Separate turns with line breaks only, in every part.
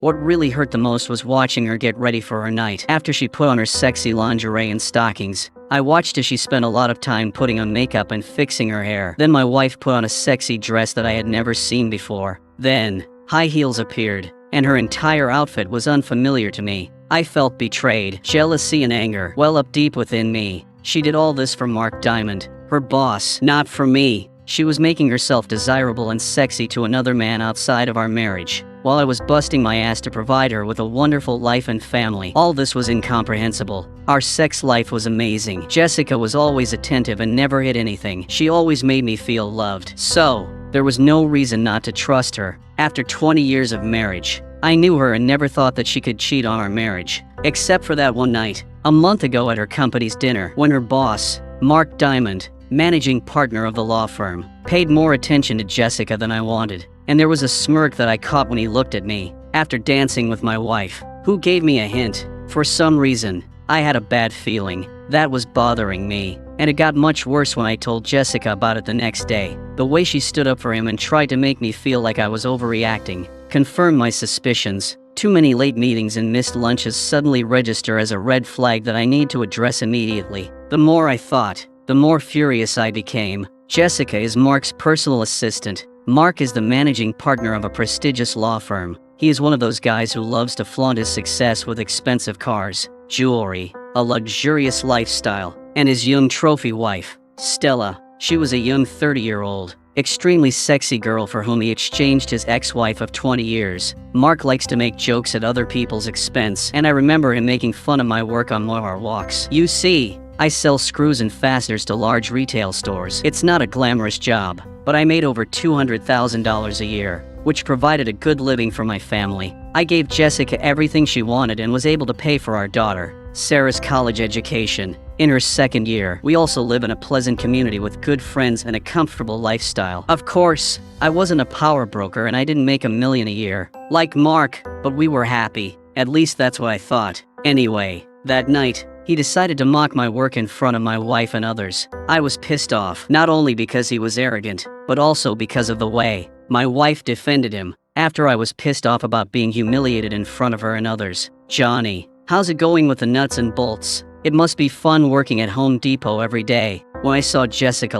What really hurt the most was watching her get ready for her night. After she put on her sexy lingerie and stockings, I watched as she spent a lot of time putting on makeup and fixing her hair. Then my wife put on a sexy dress that I had never seen before. Then, high heels appeared, and her entire outfit was unfamiliar to me. I felt betrayed, jealousy and anger well up deep within me. She did all this for Mark Diamond, her boss, not for me. She was making herself desirable and sexy to another man outside of our marriage, while I was busting my ass to provide her with a wonderful life and family. All this was incomprehensible. Our sex life was amazing. Jessica was always attentive and never hid anything. She always made me feel loved. So, there was no reason not to trust her. After 20 years of marriage, I knew her and never thought that she could cheat on our marriage. Except for that one night, a month ago at her company's dinner, when her boss, Mark Diamond, managing partner of the law firm, paid more attention to Jessica than I wanted, and there was a smirk that I caught when he looked at me, after dancing with my wife, who gave me a hint. For some reason, I had a bad feeling. That was bothering me, and it got much worse when I told Jessica about it the next day. The way she stood up for him and tried to make me feel like I was overreacting confirmed my suspicions. Too many late meetings and missed lunches suddenly register as a red flag that I need to address immediately. The more I thought, the more furious I became. Jessica is Mark's personal assistant. Mark is the managing partner of a prestigious law firm. He is one of those guys who loves to flaunt his success with expensive cars, jewelry, a luxurious lifestyle, and his young trophy wife, Stella. She was a young 30-year-old, extremely sexy girl for whom he exchanged his ex-wife of 20 years. Mark likes to make jokes at other people's expense, and I remember him making fun of my work on one of our walks. You see, I sell screws and fasteners to large retail stores. It's not a glamorous job, but I made over $200,000 a year, which provided a good living for my family. I gave Jessica everything she wanted and was able to pay for our daughter, Sarah's college education. In her second year, we also live in a pleasant community with good friends and a comfortable lifestyle. Of course, I wasn't a power broker and I didn't make $1 million a year, like Mark, but we were happy. At least that's what I thought. Anyway, that night, he decided to mock my work in front of my wife and others. I was pissed off, not only because he was arrogant, but also because of the way my wife defended him. After I was pissed off about being humiliated in front of her and others. Johnny, how's it going with the nuts and bolts? It must be fun working at Home Depot every day. When I saw Jessica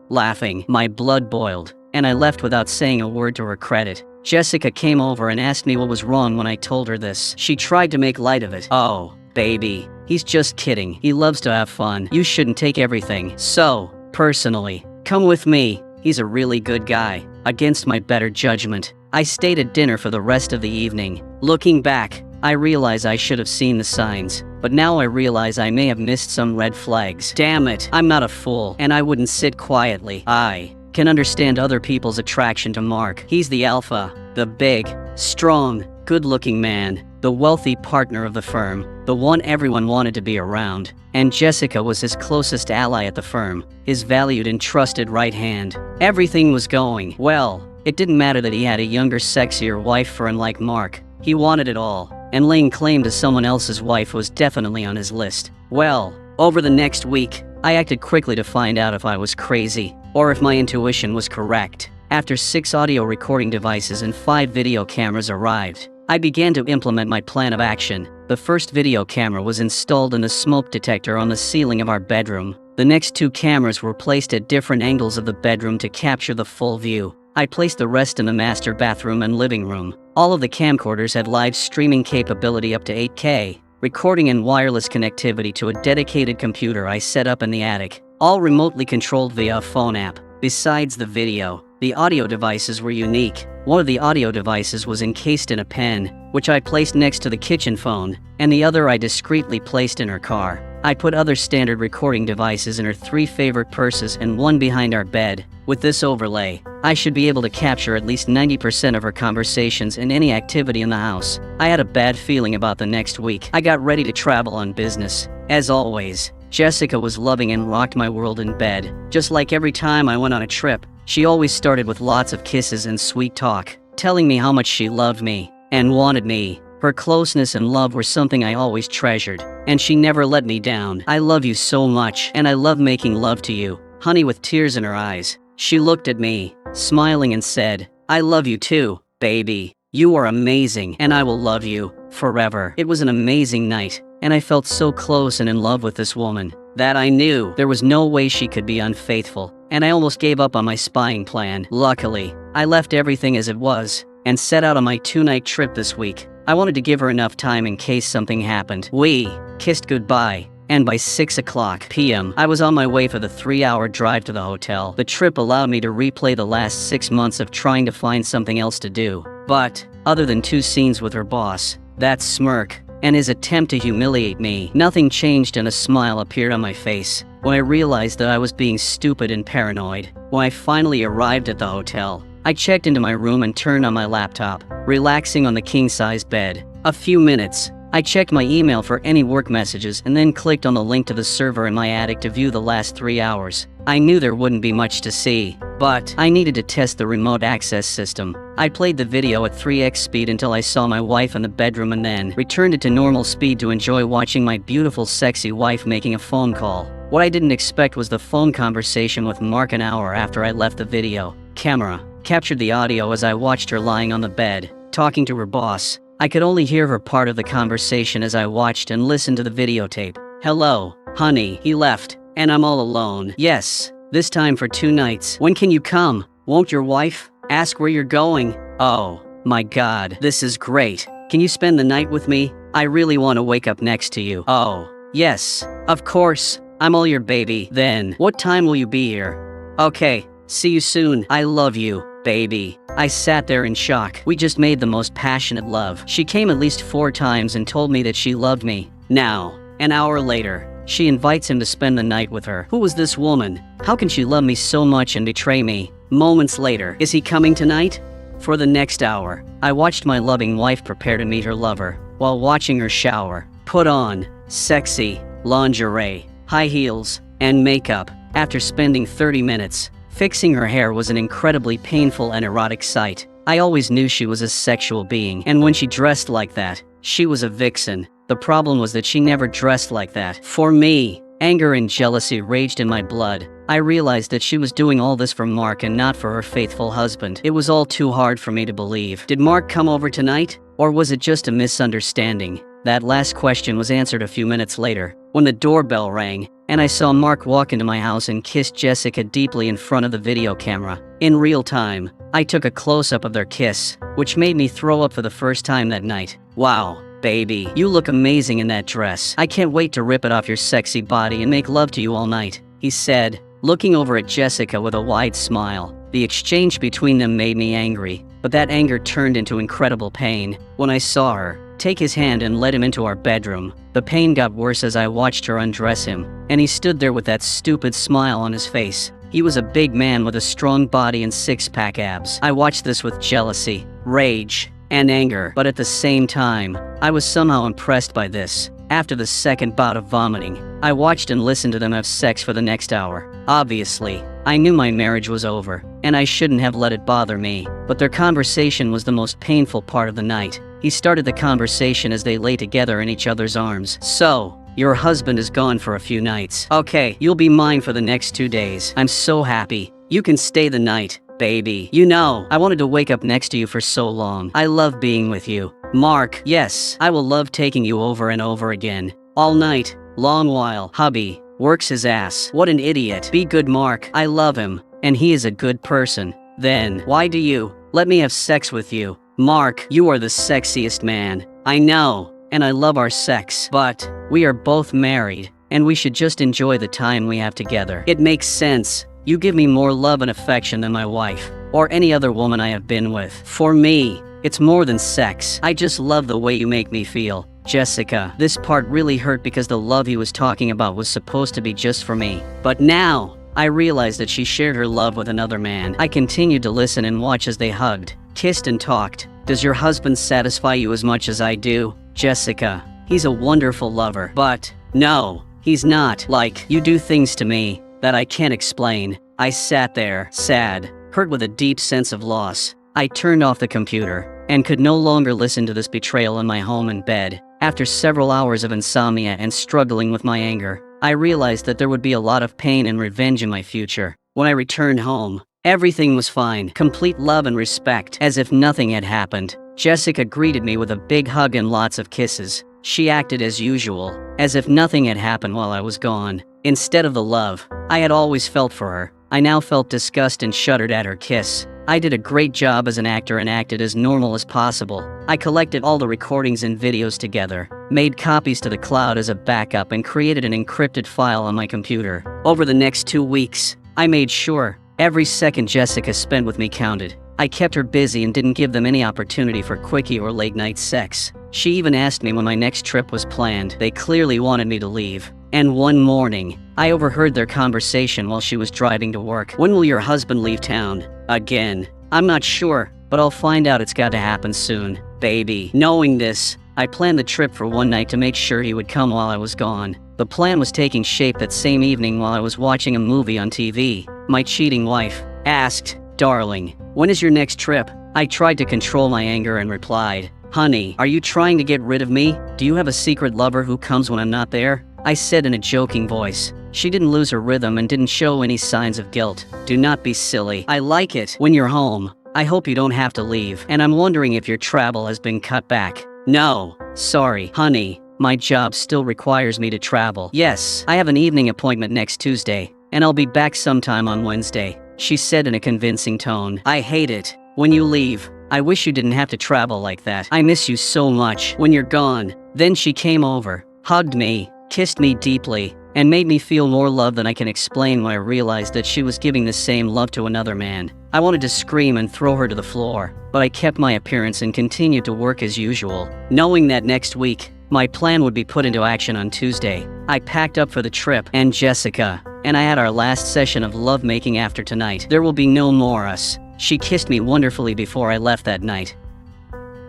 laughing, my blood boiled, and I left without saying a word to her credit. Jessica came over and asked me what was wrong when I told her this. She tried to make light of it. Oh, baby, he's just kidding. He loves to have fun. You shouldn't take everything so personally. Come with me. He's a really good guy. Against my better judgment, I stayed at dinner for the rest of the evening. Looking back, I realize I should have seen the signs, but now I realize I may have missed some red flags. Damn it, I'm not a fool, and I wouldn't sit quietly. I can understand other people's attraction to Mark. He's the alpha, the big, strong, good-looking man, the wealthy partner of the firm, the one everyone wanted to be around, and Jessica was his closest ally at the firm, his valued and trusted right hand. Everything was going well. It didn't matter that he had a younger, sexier wife friend like Mark. He wanted it all, and laying claim to someone else's wife was definitely on his list. Well, over the next week, I acted quickly to find out if I was crazy, or if my intuition was correct. After 6 audio recording devices and 5 video cameras arrived, I began to implement my plan of action. The first video camera was installed in the smoke detector on the ceiling of our bedroom. The next 2 cameras were placed at different angles of the bedroom to capture the full view. I placed the rest in the master bathroom and living room. All of the camcorders had live streaming capability up to 8K, recording and wireless connectivity to a dedicated computer I set up in the attic, all remotely controlled via a phone app. Besides the video, the audio devices were unique. One of the audio devices was encased in a pen, which I placed next to the kitchen phone, and the other I discreetly placed in her car. I put other standard recording devices in her 3 favorite purses and 1 behind our bed. With this overlay, I should be able to capture at least 90% of her conversations and any activity in the house. I had a bad feeling about the next week. I got ready to travel on business. As always, Jessica was loving and rocked my world in bed. Just like every time I went on a trip, she always started with lots of kisses and sweet talk, telling me how much she loved me and wanted me. Her closeness and love were something I always treasured, and she never let me down. I love you so much, and I love making love to you, honey, with tears in her eyes. She looked at me, smiling, and said, I love you too, baby. You are amazing, and I will love you forever. It was an amazing night, and I felt so close and in love with this woman that I knew there was no way she could be unfaithful, and I almost gave up on my spying plan. Luckily, I left everything as it was and set out on my 2-night trip this week. I wanted to give her enough time in case something happened. We kissed goodbye, and by 6:00 p.m., I was on my way for the 3-hour drive to the hotel. The trip allowed me to replay the last 6 months of trying to find something else to do. But, other than 2 scenes with her boss, that smirk, and his attempt to humiliate me, nothing changed and a smile appeared on my face when I realized that I was being stupid and paranoid. When I finally arrived at the hotel, I checked into my room and turned on my laptop, relaxing on the king-size bed. A few minutes, I checked my email for any work messages and then clicked on the link to the server in my attic to view the last 3 hours. I knew there wouldn't be much to see, but I needed to test the remote access system. I played the video at 3x speed until I saw my wife in the bedroom and then returned it to normal speed to enjoy watching my beautiful sexy wife making a phone call. What I didn't expect was the phone conversation with Mark an hour after I left the video. Camera captured the audio as I watched her lying on the bed, talking to her boss. I could only hear her part of the conversation as I watched and listened to the videotape. Hello, honey, he left, and I'm all alone. Yes, this time for 2 nights. When can you come? Won't your wife ask where you're going? Oh, my God, this is great. Can you spend the night with me? I really want to wake up next to you. Oh, yes, of course, I'm all your baby. Then, what time will you be here? Okay, see you soon. I love you, baby. I sat there in shock. We just made the most passionate love. She came at least 4 times and told me that she loved me. Now, an hour later, she invites him to spend the night with her. Who was this woman? How can she love me so much and betray me? Moments later, is he coming tonight? For the next hour, I watched my loving wife prepare to meet her lover, while watching her shower, put on sexy lingerie, high heels, and makeup. After spending 30 minutes, fixing her hair was an incredibly painful and erotic sight. I always knew she was a sexual being, and when she dressed like that, she was a vixen. The problem was that she never dressed like that. For me, anger and jealousy raged in my blood. I realized that she was doing all this for Mark and not for her faithful husband. It was all too hard for me to believe. Did Mark come over tonight? Or was it just a misunderstanding? That last question was answered a few minutes later, when the doorbell rang, and I saw Mark walk into my house and kiss Jessica deeply in front of the video camera. In real time, I took a close-up of their kiss, which made me throw up for the first time that night. Wow, baby, you look amazing in that dress. I can't wait to rip it off your sexy body and make love to you all night, he said, looking over at Jessica with a wide smile. The exchange between them made me angry, but that anger turned into incredible pain when I saw her take his hand and led him into our bedroom. The pain got worse as I watched her undress him, and he stood there with that stupid smile on his face. He was a big man with a strong body and 6-pack abs. I watched this with jealousy, rage, and anger, but at the same time, I was somehow impressed by this. After the second bout of vomiting, I watched and listened to them have sex for the next hour. Obviously, I knew my marriage was over, and I shouldn't have let it bother me, but their conversation was the most painful part of the night. He started the conversation as they lay together in each other's arms. So, your husband is gone for a few nights. Okay, you'll be mine for the next 2 days. I'm so happy. You can stay the night, baby. You know, I wanted to wake up next to you for so long. I love being with you. Mark, yes, I will love taking you over and over again. All night, long while. Hubby works his ass. What an idiot. Be good, Mark. I love him, and he is a good person. Then, why do you let me have sex with you? Mark, you are the sexiest man. I know, and I love our sex, but we are both married, and we should just enjoy the time we have together. It makes sense. You give me more love and affection than my wife, or any other woman I have been with. For me, it's more than sex. I just love the way you make me feel. Jessica, this part really hurt because the love he was talking about was supposed to be just for me. But now, I realized that she shared her love with another man. I continued to listen and watch as they hugged, kissed and talked. Does your husband satisfy you as much as I do? Jessica, he's a wonderful lover. But, no, he's not. Like, you do things to me that I can't explain. I sat there, sad, hurt with a deep sense of loss. I turned off the computer and could no longer listen to this betrayal in my home and bed. After several hours of insomnia and struggling with my anger, I realized that there would be a lot of pain and revenge in my future. When I returned home, everything was fine, complete love and respect, as if nothing had happened. Jessica greeted me with a big hug and lots of kisses. She acted as usual, as if nothing had happened while I was gone. Instead of the love I had always felt for her, I now felt disgust and shuddered at her kiss. I did a great job as an actor and acted as normal as possible. I collected all the recordings and videos together, made copies to the cloud as a backup, and created an encrypted file on my computer. Over the next 2 weeks, I made sure every second Jessica spent with me counted. I kept her busy and didn't give them any opportunity for quickie or late-night sex. She even asked me when my next trip was planned. They clearly wanted me to leave. And one morning, I overheard their conversation while she was driving to work. "When will your husband leave town? Again?" "I'm not sure, but I'll find out. It's got to happen soon, baby." Knowing this, I planned the trip for one night to make sure he would come while I was gone. The plan was taking shape that same evening while I was watching a movie on TV. My cheating wife asked, "Darling, when is your next trip?" I tried to control my anger and replied, "Honey, are you trying to get rid of me? Do you have a secret lover who comes when I'm not there?" I said in a joking voice. She didn't lose her rhythm and didn't show any signs of guilt. "Do not be silly. I like it when you're home. I hope you don't have to leave. And I'm wondering if your travel has been cut back." "No. Sorry, honey. My job still requires me to travel." "Yes, I have an evening appointment next Tuesday, and I'll be back sometime on Wednesday," she said in a convincing tone. "I hate it when you leave. I wish you didn't have to travel like that. I miss you so much when you're gone." Then she came over, hugged me, kissed me deeply, and made me feel more love than I can explain when I realized that she was giving the same love to another man. I wanted to scream and throw her to the floor, but I kept my appearance and continued to work as usual. Knowing that next week, my plan would be put into action on Tuesday, I packed up for the trip, and Jessica and I had our last session of lovemaking after tonight. There will be no more us. She kissed me wonderfully before I left that night,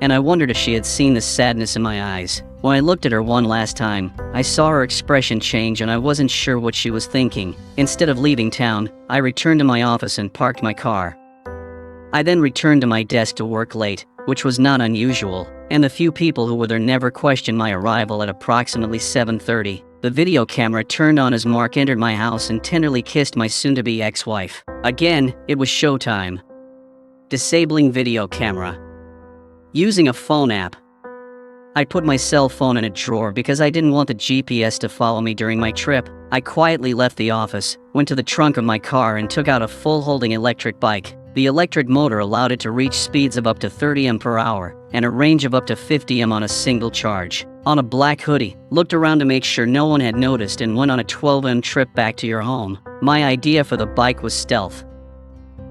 and I wondered if she had seen the sadness in my eyes. When I looked at her one last time, I saw her expression change and I wasn't sure what she was thinking. Instead of leaving town, I returned to my office and parked my car. I then returned to my desk to work late, which was not unusual, and the few people who were there never questioned my arrival at approximately 7:30. The video camera turned on as Mark entered my house and tenderly kissed my soon-to-be ex-wife. Again, it was showtime. Disabling video camera. Using a phone app. I put my cell phone in a drawer because I didn't want the GPS to follow me during my trip. I quietly left the office, went to the trunk of my car and took out a full-holding electric bike. The electric motor allowed it to reach speeds of up to 30 mph and a range of up to 50 m on a single charge. On a black hoodie, looked around to make sure no one had noticed and went on a 12 m trip back to your home. My idea for the bike was stealth.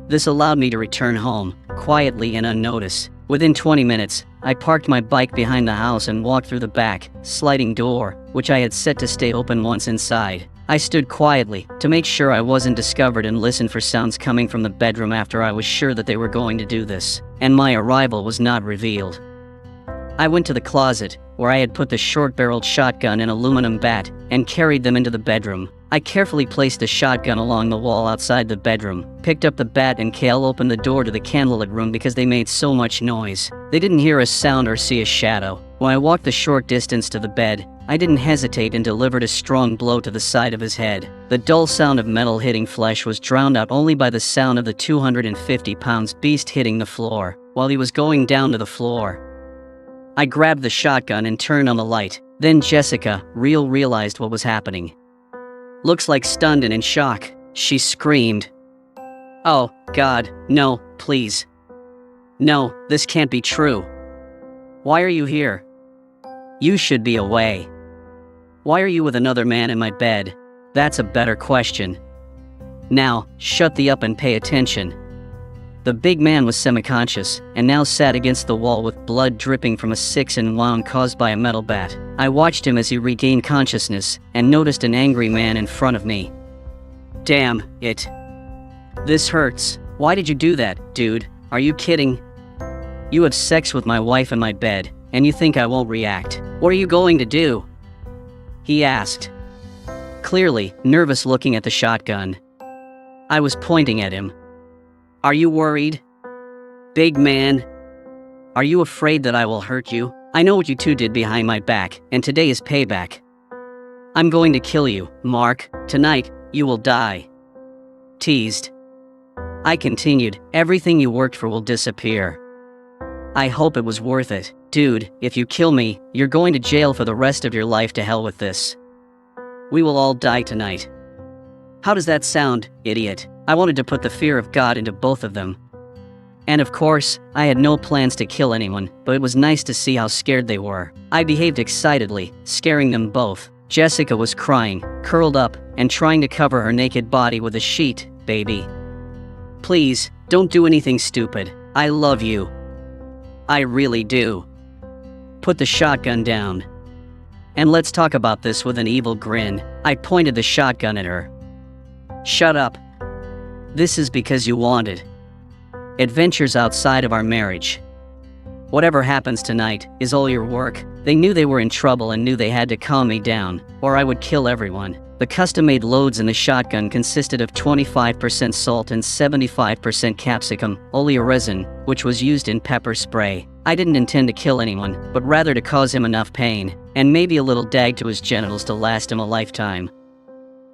This allowed me to return home, quietly and unnoticed. Within 20 minutes, I parked my bike behind the house and walked through the back, sliding door, which I had set to stay open once inside. I stood quietly, to make sure I wasn't discovered, and listened for sounds coming from the bedroom after I was sure that they were going to do this, and my arrival was not revealed. I went to the closet, where I had put the short-barreled shotgun and aluminum bat, and carried them into the bedroom. I carefully placed the shotgun along the wall outside the bedroom, picked up the bat and Kale opened the door to the candlelit room because they made so much noise. They didn't hear a sound or see a shadow. When I walked the short distance to the bed, I didn't hesitate and delivered a strong blow to the side of his head. The dull sound of metal hitting flesh was drowned out only by the sound of the 250-pound beast hitting the floor, while he was going down to the floor. I grabbed the shotgun and turned on the light. Then Jessica realized what was happening. "Looks like stunned and in shock," she screamed. "Oh, God, no, please. No, this can't be true. Why are you here? You should be away. Why are you with another man in my bed? That's a better question. Now, shut the up and pay attention." The big man was semi-conscious, and now sat against the wall with blood dripping from a 6-inch wound caused by a metal bat. I watched him as he regained consciousness, and noticed an angry man in front of me. "Damn it. This hurts. Why did you do that, dude? Are you kidding? You have sex with my wife in my bed, and you think I won't react? What are you going to do?" he asked, clearly nervous, looking at the shotgun. I was pointing at him. "Are you worried, big man? Are you afraid that I will hurt you? I know what you two did behind my back, and today is payback. I'm going to kill you, Mark. Tonight, you will die." Teased. I continued, "Everything you worked for will disappear. I hope it was worth it. Dude, if you kill me, you're going to jail for the rest of your life. To hell with this. We will all die tonight. How does that sound, idiot? I wanted to put the fear of God into both of them. And of course, I had no plans to kill anyone, but it was nice to see how scared they were. I behaved excitedly, scaring them both. Jessica was crying, curled up, and trying to cover her naked body with a sheet. Baby, please, don't do anything stupid. I love you. I really do. Put the shotgun down. And let's talk about this. With an evil grin, I pointed the shotgun at her. Shut up. This is because you wanted adventures outside of our marriage. Whatever happens tonight is all your work. They knew they were in trouble and knew they had to calm me down, or I would kill everyone. The custom-made loads in the shotgun consisted of 25% salt and 75% capsicum, oleoresin, which was used in pepper spray. I didn't intend to kill anyone, but rather to cause him enough pain, and maybe a little dag to his genitals to last him a lifetime.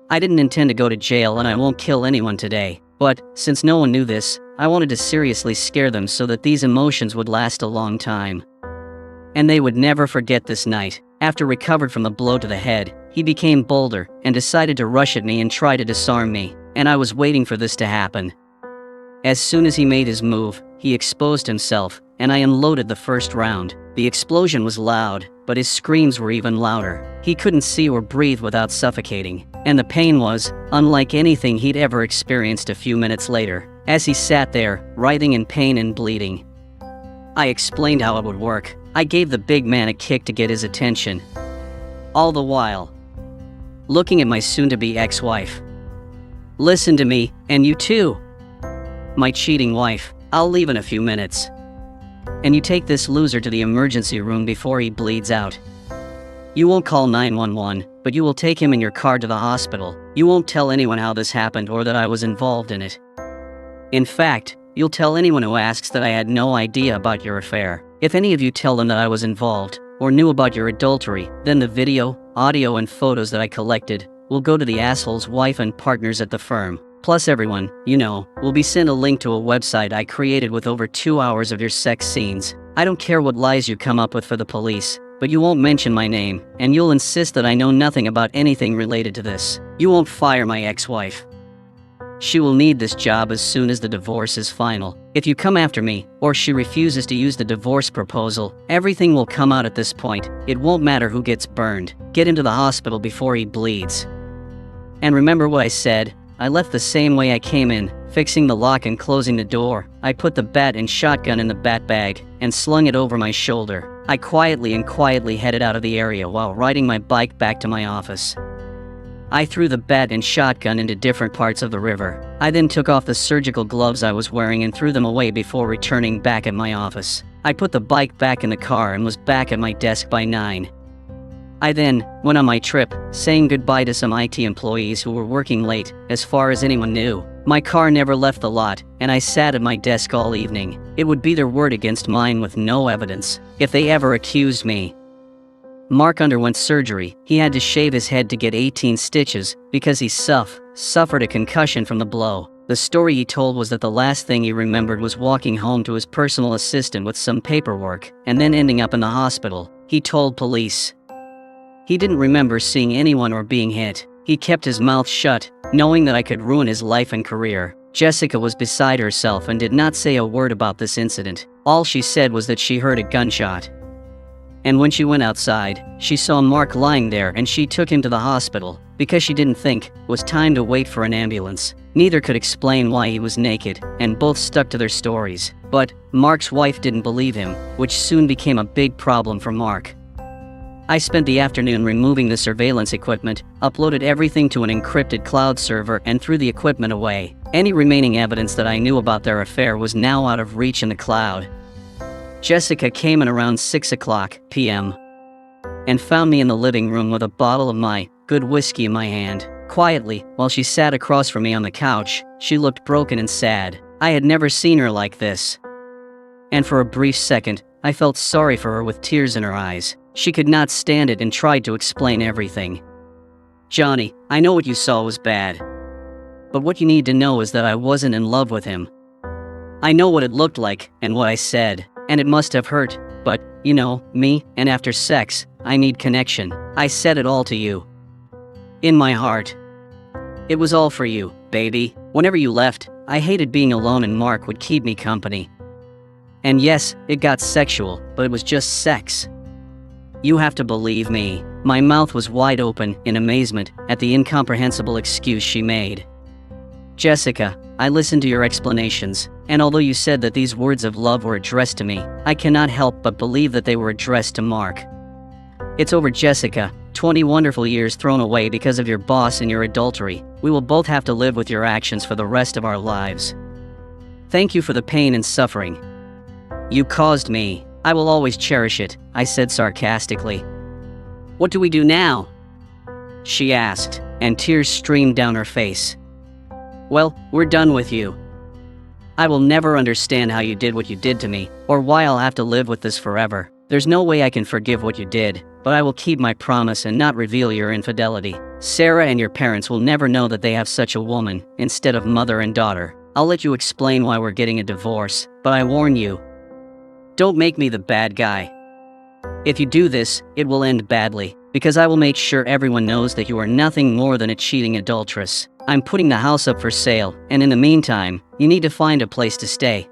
I didn't intend to go to jail, and I won't kill anyone today. But, since no one knew this, I wanted to seriously scare them so that these emotions would last a long time. And they would never forget this night. After recovered from the blow to the head, he became bolder and decided to rush at me and try to disarm me, and I was waiting for this to happen. As soon as he made his move, he exposed himself, and I unloaded the first round. The explosion was loud, but his screams were even louder. He couldn't see or breathe without suffocating, and the pain was unlike anything he'd ever experienced. A few minutes later, as he sat there, writhing in pain and bleeding, I explained how it would work. I gave the big man a kick to get his attention, all the while looking at my soon-to-be ex-wife. Listen to me, and you too, my cheating wife. I'll leave in a few minutes, and you take this loser to the emergency room before he bleeds out. You won't call 911, but you will take him in your car to the hospital. You won't tell anyone how this happened or that I was involved in it. In fact, you'll tell anyone who asks that I had no idea about your affair. If any of you tell them that I was involved or knew about your adultery, then the video, audio, and photos that I collected will go to the asshole's wife and partners at the firm. Plus everyone, you know, will be sent a link to a website I created with over 2 hours of your sex scenes. I don't care what lies you come up with for the police, but you won't mention my name, and you'll insist that I know nothing about anything related to this. You won't fire my ex-wife. She will need this job as soon as the divorce is final. If you come after me, or she refuses to use the divorce proposal, everything will come out at this point. It won't matter who gets burned. Get him to the hospital before he bleeds. And remember what I said. I left the same way I came in, fixing the lock and closing the door. I put the bat and shotgun in the bat bag, and slung it over my shoulder. I quietly headed out of the area while riding my bike back to my office. I threw the bat and shotgun into different parts of the river. I then took off the surgical gloves I was wearing and threw them away before returning back at my office. I put the bike back in the car and was back at my desk by 9. I then went on my trip, saying goodbye to some IT employees who were working late, as far as anyone knew. My car never left the lot, and I sat at my desk all evening. It would be their word against mine with no evidence, if they ever accused me. Mark underwent surgery. He had to shave his head to get 18 stitches, because he suffered a concussion from the blow. The story he told was that the last thing he remembered was walking home to his personal assistant with some paperwork, and then ending up in the hospital. He told police he didn't remember seeing anyone or being hit. He kept his mouth shut, knowing that I could ruin his life and career. Jessica was beside herself and did not say a word about this incident. All she said was that she heard a gunshot. And when she went outside, she saw Mark lying there and she took him to the hospital, because she didn't think it was time to wait for an ambulance. Neither could explain why he was naked, and both stuck to their stories. But Mark's wife didn't believe him, which soon became a big problem for Mark. I spent the afternoon removing the surveillance equipment, uploaded everything to an encrypted cloud server, and threw the equipment away. Any remaining evidence that I knew about their affair was now out of reach in the cloud. Jessica came in around 6 p.m. and found me in the living room with a bottle of my good whiskey in my hand. Quietly, while she sat across from me on the couch, she looked broken and sad. I had never seen her like this. And for a brief second, I felt sorry for her with tears in her eyes. She could not stand it and tried to explain everything. Johnny, I know what you saw was bad. But what you need to know is that I wasn't in love with him. I know what it looked like and what I said. and it must have hurt, but, you know, me, and after sex, I need connection. I said it all to you. In my heart. It was all for you, baby. Whenever you left, I hated being alone and Mark would keep me company. And yes, it got sexual, but it was just sex. You have to believe me. My mouth was wide open in amazement at the incomprehensible excuse she made. Jessica, I listened to your explanations, and although you said that these words of love were addressed to me, I cannot help but believe that they were addressed to Mark. It's over, Jessica. 20 wonderful years thrown away because of your boss and your adultery. We will both have to live with your actions for the rest of our lives. Thank you for the pain and suffering you caused me. I will always cherish it, I said sarcastically. What do we do now? She asked, and tears streamed down her face. Well, we're done with you. I will never understand how you did what you did to me, or why I'll have to live with this forever. There's no way I can forgive what you did, but I will keep my promise and not reveal your infidelity. Sarah and your parents will never know that they have such a woman, instead of mother and daughter. I'll let you explain why we're getting a divorce, but I warn you, don't make me the bad guy. If you do this, it will end badly, because I will make sure everyone knows that you are nothing more than a cheating adulteress. I'm putting the house up for sale, and in the meantime, you need to find a place to stay.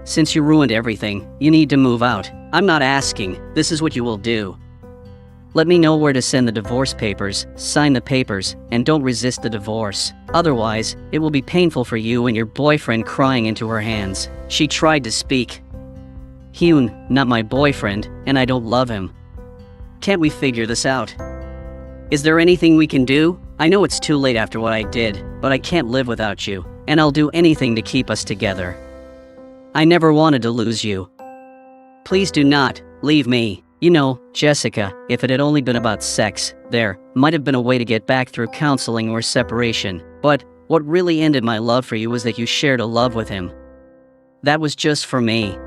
Since you ruined everything, you need to move out. I'm not asking, this is what you will do. Let me know where to send the divorce papers, sign the papers, and don't resist the divorce. Otherwise, it will be painful for you and your boyfriend crying into her hands. She tried to speak. Hyun, not my boyfriend, and I don't love him. Can't we figure this out? Is there anything we can do? I know it's too late after what I did, but I can't live without you, and I'll do anything to keep us together. I never wanted to lose you. Please do not leave me. You know, Jessica, if it had only been about sex, there might have been a way to get back through counseling or separation. But what really ended my love for you was that you shared a love with him. That was just for me.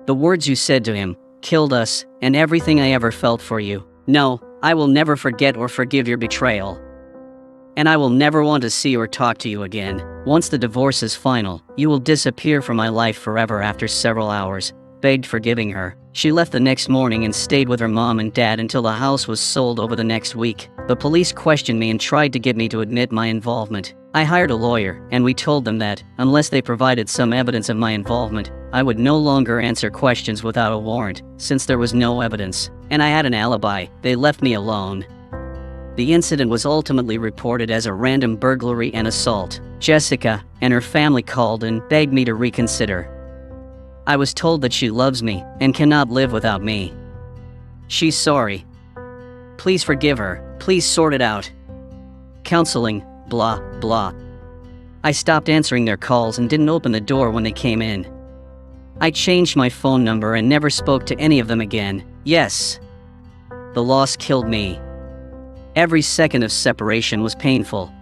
The words you said to him killed us and everything I ever felt for you. No, I will never forget or forgive your betrayal. And I will never want to see or talk to you again. Once the divorce is final, you will disappear from my life forever. After several hours, begged forgiving her. She left the next morning and stayed with her mom and dad until the house was sold over the next week. The police questioned me and tried to get me to admit my involvement. I hired a lawyer, and we told them that, unless they provided some evidence of my involvement, I would no longer answer questions without a warrant, since there was no evidence. And I had an alibi. They left me alone. The incident was ultimately reported as a random burglary and assault. Jessica and her family called and begged me to reconsider. I was told that she loves me and cannot live without me. She's sorry. Please forgive her. Please sort it out. Counseling, blah, blah. I stopped answering their calls and didn't open the door when they came in. I changed my phone number and never spoke to any of them again. Yes. The loss killed me. Every second of separation was painful.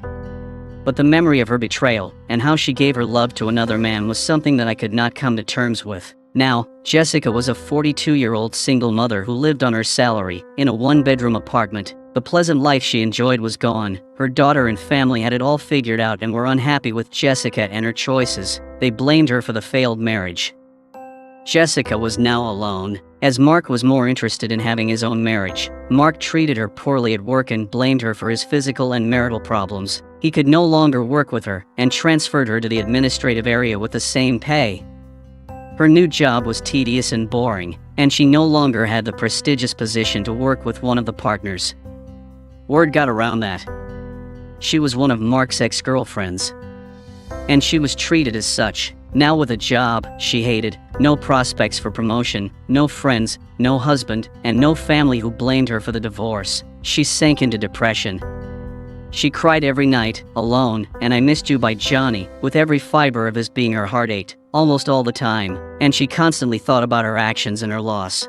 But the memory of her betrayal and how she gave her love to another man was something that I could not come to terms with. Now, Jessica was a 42-year-old single mother who lived on her salary in a one-bedroom apartment. The pleasant life she enjoyed was gone. Her daughter and family had it all figured out and were unhappy with Jessica and her choices. They blamed her for the failed marriage. Jessica was now alone, as Mark was more interested in having his own marriage. Mark treated her poorly at work and blamed her for his physical and marital problems. He could no longer work with her and transferred her to the administrative area with the same pay. Her new job was tedious and boring, and she no longer had the prestigious position to work with one of the partners. Word got around that she was one of Mark's ex-girlfriends, and she was treated as such. Now with a job she hated, no prospects for promotion, no friends, no husband, and no family who blamed her for the divorce, she sank into depression. She cried every night, alone, and I Missed You by Johnny, with every fiber of his being. Her heart ached, almost all the time, and she constantly thought about her actions and her loss.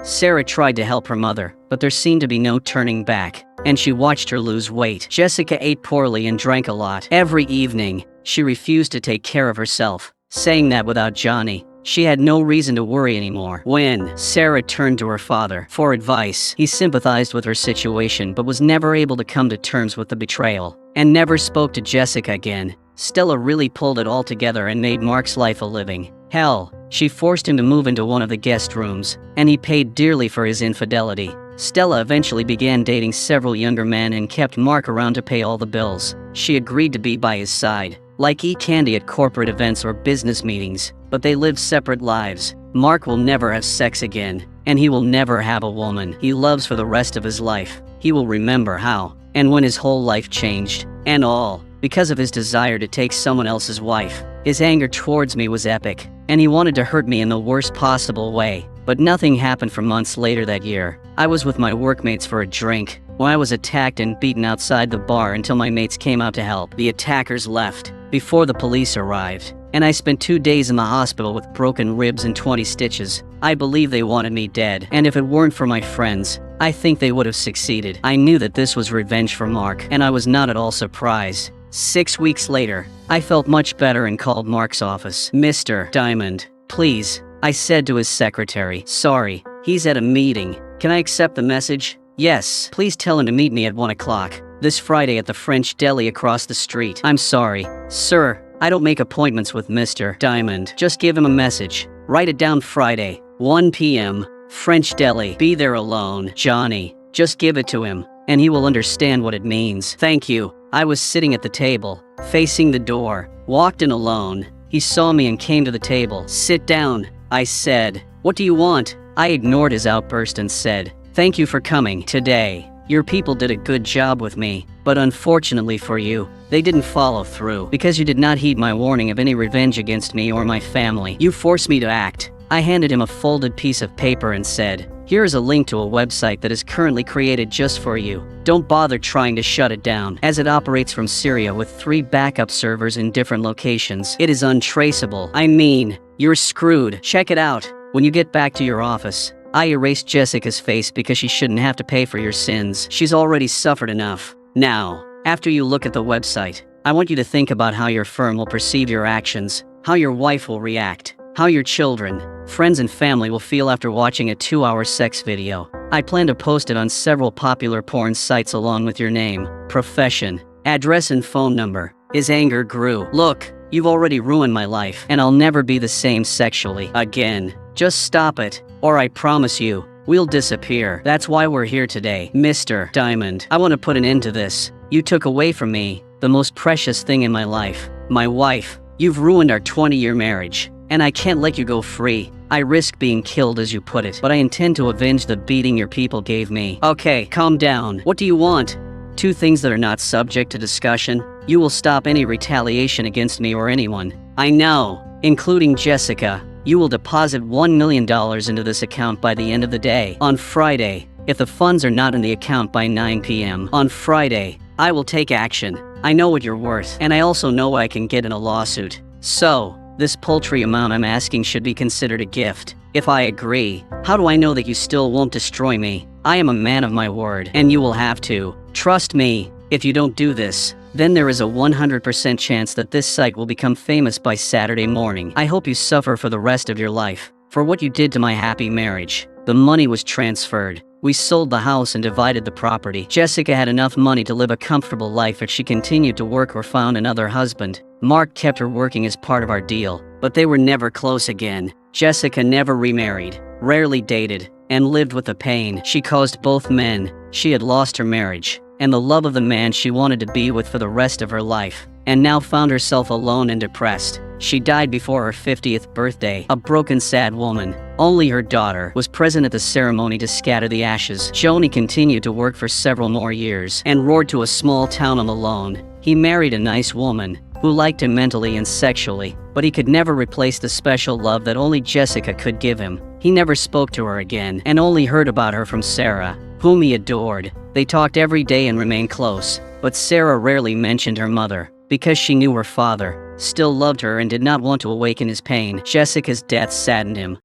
Sarah tried to help her mother, but there seemed to be no turning back, and she watched her lose weight. Jessica ate poorly and drank a lot. Every evening, she refused to take care of herself, saying that without Johnny, she had no reason to worry anymore. When Sarah turned to her father for advice, he sympathized with her situation but was never able to come to terms with the betrayal, and never spoke to Jessica again. Stella really pulled it all together and made Mark's life a living hell. She forced him to move into one of the guest rooms, and he paid dearly for his infidelity. Stella eventually began dating several younger men and kept Mark around to pay all the bills. She agreed to be by his side, like eat candy at corporate events or business meetings, but they lived separate lives. Mark will never have sex again, and he will never have a woman he loves for the rest of his life. He will remember how and when his whole life changed, and all because of his desire to take someone else's wife. His anger towards me was epic, and he wanted to hurt me in the worst possible way. But nothing happened for months later that year. I was with my workmates for a drink when I was attacked and beaten outside the bar until my mates came out to help. The attackers left before the police arrived, and I spent 2 days in the hospital with broken ribs and 20 stitches. I believe they wanted me dead, and if it weren't for my friends, I think they would have succeeded. I knew that this was revenge for Mark, and I was not at all surprised. 6 weeks later, I felt much better and called Mark's office. "Mr. Diamond, please," I said to his secretary. "Sorry, he's at a meeting. Can I accept the message?" "Yes, please tell him to meet me at 1 o'clock this Friday at the French deli across the street." "I'm sorry, sir, I don't make appointments with Mr. Diamond. Just give him a message. Write it down: Friday, 1 p.m., French deli. Be there alone, Johnny. Just give it to him, and he will understand what it means." "Thank you." I was sitting at the table, facing the door, walked in alone. He saw me and came to the table. "Sit down," I said. "What do you want?" I ignored his outburst and said, "Thank you for coming today. Your people did a good job with me, but unfortunately for you, they didn't follow through because you did not heed my warning of any revenge against me or my family. You forced me to act." I handed him a folded piece of paper and said, "Here is a link to a website that is currently created just for you. Don't bother trying to shut it down, as it operates from Syria with 3 backup servers in different locations. It is untraceable. I mean, you're screwed. Check it out. When you get back to your office." I erased Jessica's face because she shouldn't have to pay for your sins. She's already suffered enough. Now, after you look at the website, I want you to think about how your firm will perceive your actions, how your wife will react, how your children, friends and family will feel after watching a 2-hour sex video. I plan to post it on several popular porn sites along with your name, profession, address and phone number. His anger grew. "Look, you've already ruined my life, and I'll never be the same sexually again. Just stop it, or I promise you, we'll disappear. That's why we're here today. Mr. Diamond, I want to put an end to this. You took away from me the most precious thing in my life, my wife. You've ruined our 20-year marriage, and I can't let you go free. I risk being killed, as you put it, but I intend to avenge the beating your people gave me." "Okay, calm down. What do you want?" "2 things that are not subject to discussion. You will stop any retaliation against me or anyone I know, including Jessica. You will deposit $1 million into this account by the end of the day on Friday. If the funds are not in the account by 9 p.m. on Friday, I will take action. I know what you're worth, and I also know what I can get in a lawsuit. So, this paltry amount I'm asking should be considered a gift. If I agree, how do I know that you still won't destroy me? I am a man of my word, and you will have to trust me. If you don't do this, then there is a 100% chance that this site will become famous by Saturday morning. I hope you suffer for the rest of your life for what you did to my happy marriage." The money was transferred. We sold the house and divided the property. Jessica had enough money to live a comfortable life if she continued to work or found another husband. Mark kept her working as part of our deal, but they were never close again. Jessica never remarried, rarely dated, and lived with the pain she caused both men. She had lost her marriage and the love of the man she wanted to be with for the rest of her life, and now found herself alone and depressed. She died before her 50th birthday, a broken, sad woman. Only her daughter was present at the ceremony to scatter the ashes. Joni continued to work for several more years and roared to a small town on the loan. He married a nice woman who liked him mentally and sexually, but he could never replace the special love that only Jessica could give him. He never spoke to her again and only heard about her from Sarah, whom he adored. They talked every day and remained close, but Sarah rarely mentioned her mother because she knew her father still loved her and did not want to awaken his pain. Jessica's death saddened him,